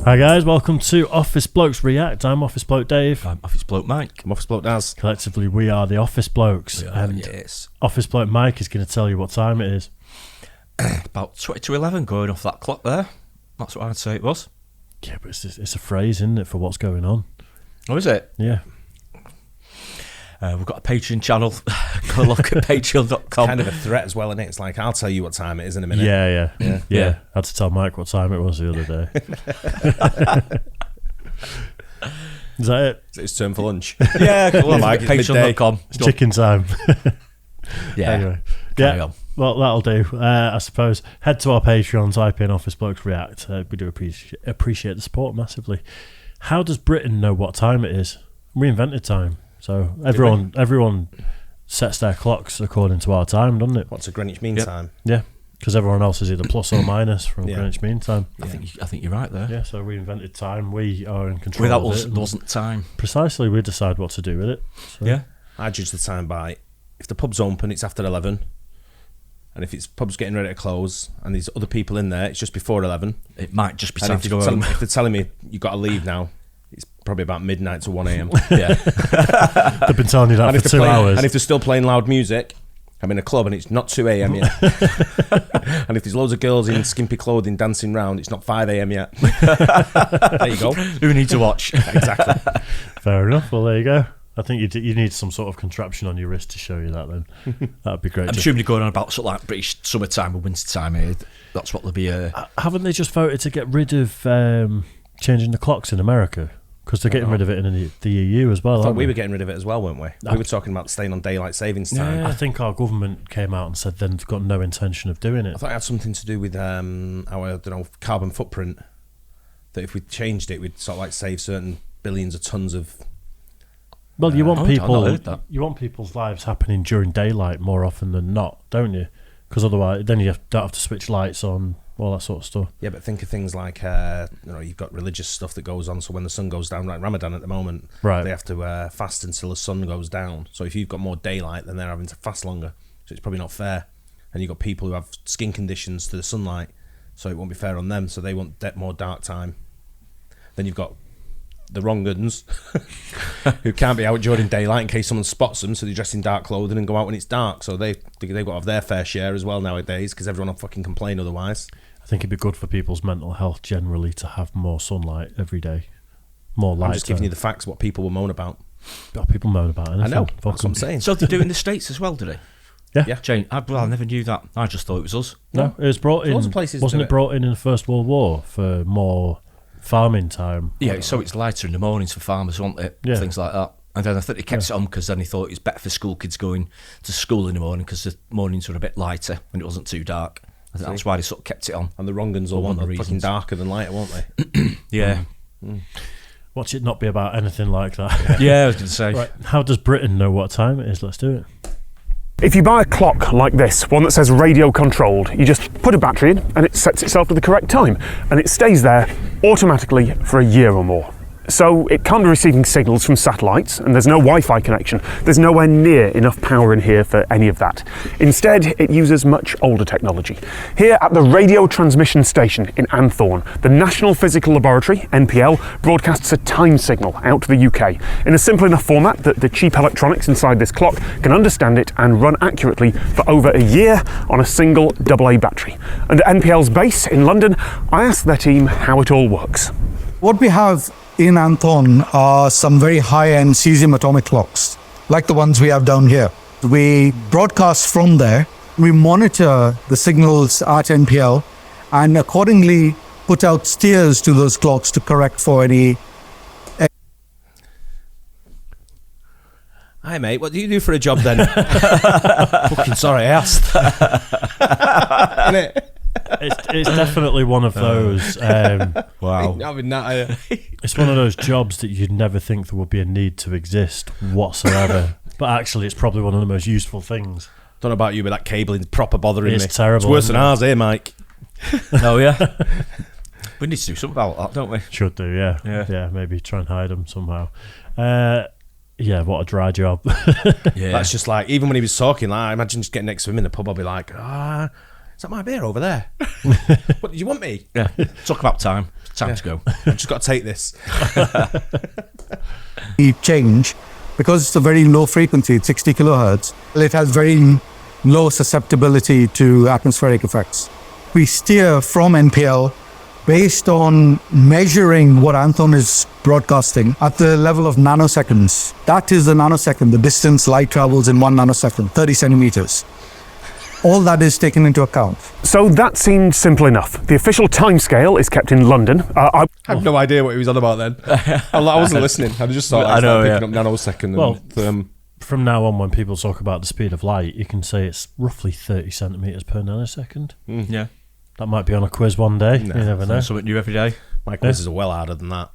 Hi guys, welcome to Office Blokes React. I'm Office Bloke Dave. I'm Office Bloke Mike. I'm Office Bloke Daz. Collectively, we are the Office Blokes. Yes. Office Bloke Mike is going to tell you what time it is. About 20 to 11 going off that clock there. That's what I'd say it was. Yeah, but it's a phrase, isn't it, for what's going on? Oh, is it? Yeah. We've got a Patreon channel. Go look at patreon.com. Kind of a threat as well, isn't it? It's like, I'll tell you what time it is in a minute. Yeah. I had to tell Mike what time it was the other day. Is that it? It's turn for lunch. Yeah, go on, Mike, it's patreon.com. It's chicken time. Yeah. Anyway. Carry on. Well, that'll do, I suppose. Head to our Patreon, type in Office Blokes React. We do appreciate the support massively. How does Britain know what time it is? We invented time. So everyone sets their clocks according to our time, doesn't it? What's a Greenwich Mean Time? Yeah, because everyone else is either plus or minus from Greenwich Mean Time. I think you're right there. Yeah, so we invented time. We are in control Without of us, it. there wasn't time. Precisely, we decide what to do with it. So. Yeah. I judge the time by, if the pub's open, it's after 11. And if it's pub's getting ready to close and there's other people in there, it's just before 11. It might just be And time to go home. if they're telling me you've got to leave now, it's probably about midnight to 1 a.m. Yeah. They've been telling you that for 2 hours. And if they're still playing loud music, I'm in a club and it's not 2 a.m. yet. And if there's loads of girls in skimpy clothing dancing round, it's not 5 a.m. yet. There you go. Who need to watch? Exactly. Fair enough. Well, there you go. I think you need some sort of contraption on your wrist to show you that then. That'd be great. I'm assuming you're going on about sort of like British summertime or winter time here. That's what they'll be... Haven't they just voted to get rid of changing the clocks in America? Because they're getting rid of it in the EU as well. I thought we were getting rid of it as well, weren't we? We were talking about staying on daylight savings time. Yeah, I think our government came out and said they've got no intention of doing it. I thought it had something to do with our, I don't know, carbon footprint. That if we changed it, we'd sort of like save certain billions of tons of... Well, you want I've not heard that. you want people's lives happening during daylight more often than not, don't you? Because otherwise, then you don't have to switch lights on, all that sort of stuff. Yeah, but think of things like, you've got religious stuff that goes on. So when the sun goes down, like Ramadan at the moment, right, they have to fast until the sun goes down. So if you've got more daylight, then they're having to fast longer. So it's probably not fair. And you've got people who have skin conditions to the sunlight, so it won't be fair on them. So they want more dark time. Then you've got the wrong uns who can't be out during daylight in case someone spots them, so they dress in dark clothing and go out when it's dark. So they've got to have their fair share as well nowadays, because everyone will fucking complain otherwise. I think it'd be good for people's mental health generally to have more sunlight every day, more light. I'm just giving you the facts, what people will moan about. Oh, people moan about anything. I know, that's what I'm saying. So they do in the States as well, do they? Yeah. Jane, I never knew that. I just thought it was us. No, it was brought in. Lots of places wasn't do it brought in the First World War for more farming time? Yeah, so it's lighter in the mornings for farmers, wasn't it? Yeah. Things like that. And then I think they kept it on because then he thought it was better for school kids going to school in the morning because the mornings were a bit lighter and it wasn't too dark. I think that's why they sort of kept it on. And the wrong uns will want the fucking darker than lighter, won't they? Yeah. Watch it not be about anything like that. Yeah, I was going to say. Right. How does Britain know what time it is? Let's do it. If you buy a clock like this, one that says radio controlled, you just put a battery in and it sets itself to the correct time and it stays there automatically for a year or more. So it can't be receiving signals from satellites and there's no Wi-Fi connection. There's nowhere near enough power in here for any of that. Instead, it uses much older technology. Here at the Radio Transmission Station in Anthorn, the National Physical Laboratory, NPL, broadcasts a time signal out to the UK in a simple enough format that the cheap electronics inside this clock can understand it and run accurately for over a year on a single AA battery. And at NPL's base in London, I asked their team how it all works. What we have in Anthorn are some very high-end cesium atomic clocks, like the ones we have down here. We broadcast from there, we monitor the signals at NPL, and accordingly put out steers to those clocks to correct for any... Hi mate, what do you do for a job then? Fucking sorry, I asked. Innit? It's definitely one of those. Wow. Having that, It's one of those jobs that you'd never think there would be a need to exist whatsoever. But actually, it's probably one of the most useful things. Don't know about you, but that cabling's proper bothering me. It's terrible. It's worse than ours here, Mike. Oh, yeah? We need to do something about that, don't we? Should do, yeah. Yeah, maybe try and hide them somehow. Yeah, what a dry job. Yeah. That's just like, even when he was talking, like, I imagine just getting next to him in the pub, I'll be like, Is that my beer over there? What, did you want me? Yeah. Talk about time. Time to go. I've just got to take this. We change because it's a very low frequency, it's 60 kilohertz. It has very low susceptibility to atmospheric effects. We steer from NPL based on measuring what Anton is broadcasting at the level of nanoseconds. That is the nanosecond, the distance light travels in 1 nanosecond, 30 centimeters. All that is taken into account. So that seemed simple enough. The official timescale is kept in London. I had no idea what he was on about then. I wasn't listening. I just thought I know, picking up nanosecond. Well, from now on, when people talk about the speed of light, you can say it's roughly 30 centimeters per nanosecond. Yeah. That might be on a quiz one day. You never know. Something new every day. My quizzes are well harder than that.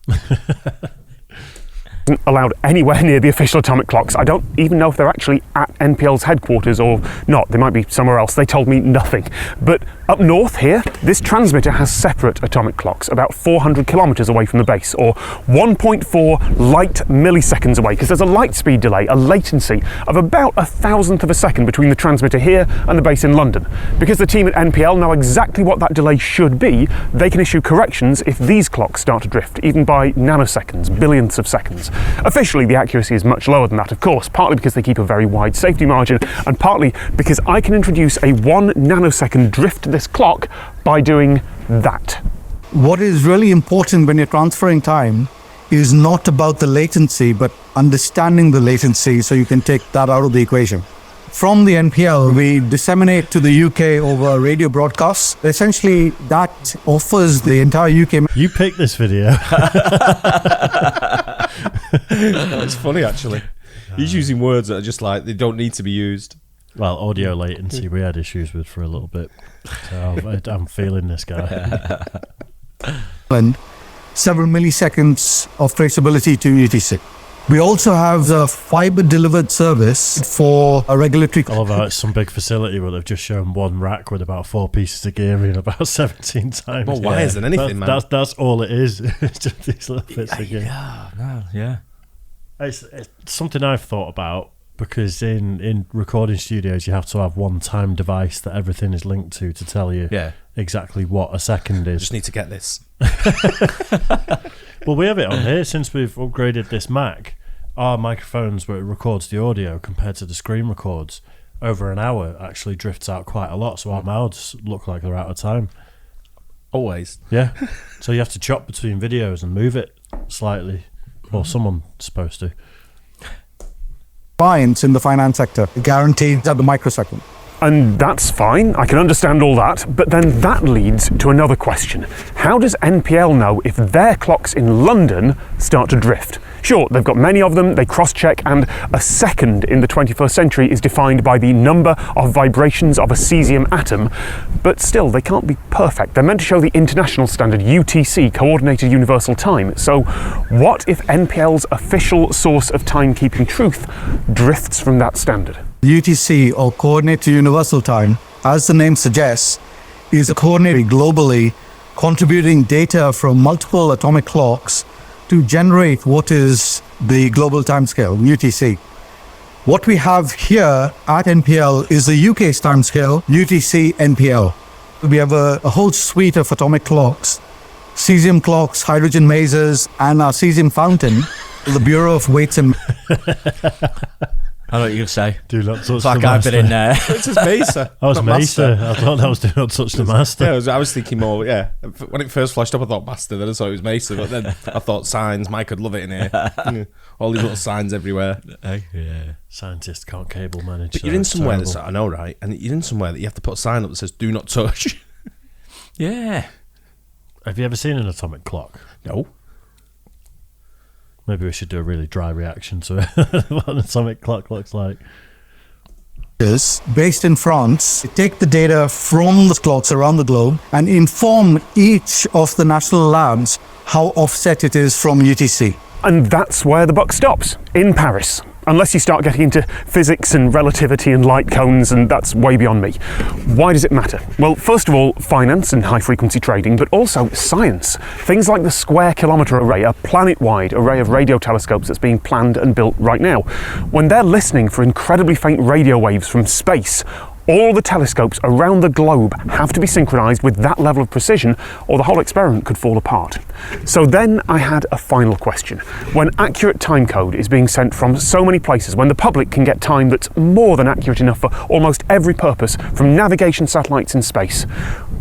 Isn't allowed anywhere near the official atomic clocks. I don't even know if they're actually at NPL's headquarters or not. They might be somewhere else. They told me nothing. But up north here, this transmitter has separate atomic clocks about 400 kilometers away from the base, or 1.4 light milliseconds away, because there's a light speed delay, a latency of about 1,000th of a second between the transmitter here and the base in London. Because the team at NPL know exactly what that delay should be, they can issue corrections if these clocks start to drift, even by nanoseconds, billionths of seconds. Officially, the accuracy is much lower than that, of course, partly because they keep a very wide safety margin, and partly because I can introduce a 1 nanosecond drift to this clock by doing that. What is really important when you're transferring time is not about the latency, but understanding the latency so you can take that out of the equation. From the NPL, we disseminate to the UK over radio broadcasts. Essentially, that offers the entire UK... You picked this video. It's funny, actually. He's using words that are just like, they don't need to be used. Well, audio latency we had issues with for a little bit. So I'm feeling this guy. And several milliseconds of traceability to UTC. We also have a fiber delivered service for a regulatory... I love how it's some big facility where they've just shown one rack with about 4 pieces of gear in about 17 times. More wires than anything, man. That's all it is. It's just these little bits of gear. Yeah. It's something I've thought about, because in recording studios you have to have one time device that everything is linked to tell you exactly what a second is. Just need to get this. Well, we have it on here since we've upgraded this Mac. Our microphones, where it records the audio compared to the screen records, over an hour actually drifts out quite a lot, so our mouths look like they're out of time. Always. Yeah. So you have to chop between videos and move it slightly. Well, someone's supposed to. Clients in the finance sector, guaranteed at the microsecond. And that's fine, I can understand all that, but then that leads to another question. How does NPL know if their clocks in London start to drift? Sure, they've got many of them, they cross-check, and a second in the 21st century is defined by the number of vibrations of a cesium atom, but still, they can't be perfect. They're meant to show the international standard UTC, Coordinated Universal Time. So what if NPL's official source of timekeeping truth drifts from that standard? UTC, or Coordinated Universal Time, as the name suggests, is coordinated globally, contributing data from multiple atomic clocks to generate what is the global timescale, UTC. What we have here at NPL is the UK's timescale, UTC NPL. We have a whole suite of atomic clocks, cesium clocks, hydrogen masers, and our cesium fountain, the Bureau of Weights and... I know what you're going to say. Do not touch It's the like master. I've been in there. It's just Mesa. I was not Mesa. Master. I thought that was do not touch the master. Yeah, I was thinking more, when it first flashed up I thought Master, then I saw it was Mesa, but then I thought signs, Mike would love it in here. All these little signs everywhere. Yeah. Scientists can't cable manage. But you're in somewhere that's, I know, right? And you're in somewhere that you have to put a sign up that says do not touch. Yeah. Have you ever seen an atomic clock? No. Maybe we should do a really dry reaction to what an atomic clock looks like. Based in France, they take the data from the clocks around the globe and inform each of the national labs how offset it is from UTC. And that's where the buck stops, in Paris. Unless you start getting into physics and relativity and light cones, and that's way beyond me. Why does it matter? Well, first of all, finance and high-frequency trading, but also science. Things like the Square Kilometre Array, a planet-wide array of radio telescopes that's being planned and built right now. When they're listening for incredibly faint radio waves from space, All the telescopes around the globe have to be synchronized with that level of precision, or the whole experiment could fall apart. So then I had a final question. When accurate time code is being sent from so many places, when the public can get time that's more than accurate enough for almost every purpose, from navigation satellites in space,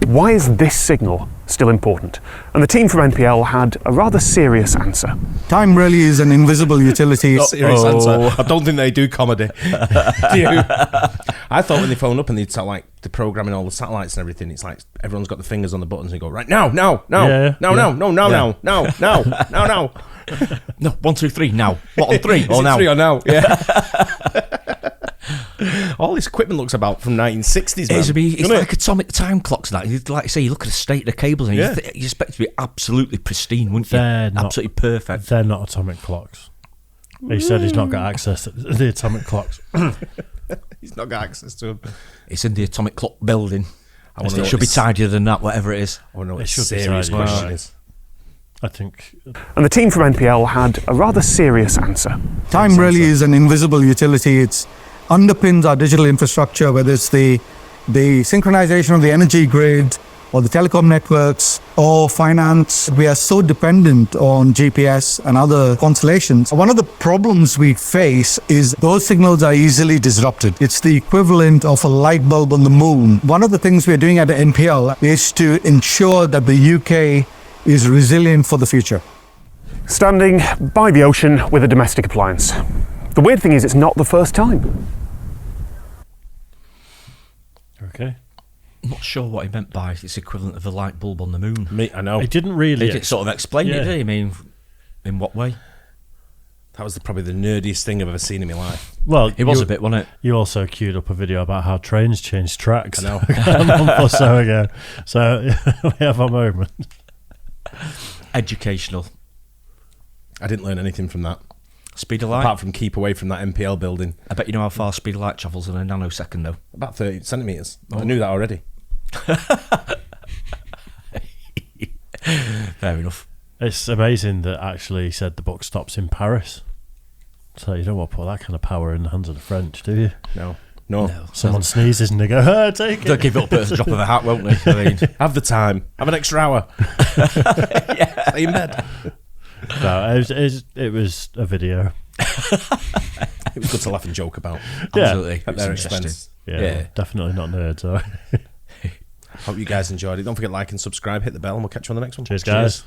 why is this signal still important? And the team from NPL had a rather serious answer. Time really is an invisible utility. Serious answer. I don't think they do comedy. Do you? I thought when they phone up and they'd start like the programming all the satellites and everything, it's like everyone's got the fingers on the buttons and they go, right now, now, now, Yeah, now, yeah. now, now, now, now, now, now, now, now. No, 1, 2, 3 now. What on 3 Is or it now? 3 or now? Yeah. All this equipment looks about from 1960s, man. It's like atomic time clocks. That you'd like to say, you look at the state of the cables, and Yeah. you expect it to be absolutely pristine, wouldn't you? They're not- Absolutely perfect. They're not atomic clocks. He said he's not got access to the atomic clocks. He's not got access to them. It's in the atomic clock building. I want to It know should be tidier than that, whatever it is. I want to know what It his should be serious tidier. question Wow. is. I think And the team from NPL had a rather serious answer. Time really is an invisible utility. It underpins our digital infrastructure, whether it's the synchronization of the energy grid or the telecom networks or finance. We are so dependent on GPS and other constellations. One of the problems we face is those signals are easily disrupted. It's the equivalent of a light bulb on the moon. One of the things we're doing at the NPL is to ensure that the UK is resilient for the future. Standing by the ocean with a domestic appliance. The weird thing is, it's not the first time. okay. I'm not sure what he meant by it's equivalent of the light bulb on the moon. Me, I know. He didn't really. He didn't sort of explain Yeah. it, did he? I mean, in what way? That was probably the nerdiest thing I've ever seen in my life. Well, It was you, a bit, wasn't it? You also queued up a video about how trains change tracks. I know. a month or so ago. So we have a moment. Educational. I didn't learn anything from that. Speed of light. Apart from keep away from that MPL building. I bet you know how far speed of light travels in a nanosecond, though. About 30 centimetres. I knew that already. Fair enough. It's amazing that actually he said the book stops in Paris. So you don't want to put that kind of power in the hands of the French, do you? No. Someone sneezes and they go, oh, take They'll it. give it up at the drop of a hat, won't they? I mean, Have the time. Have an extra hour. Stay in bed. No, it was a video. It was good to laugh and joke about. absolutely. At their It's expense. Yeah, Yeah. definitely not nerds. So. Hope you guys enjoyed it. Don't forget to like and subscribe, hit the bell, and we'll catch you on the next one. Cheers, guys.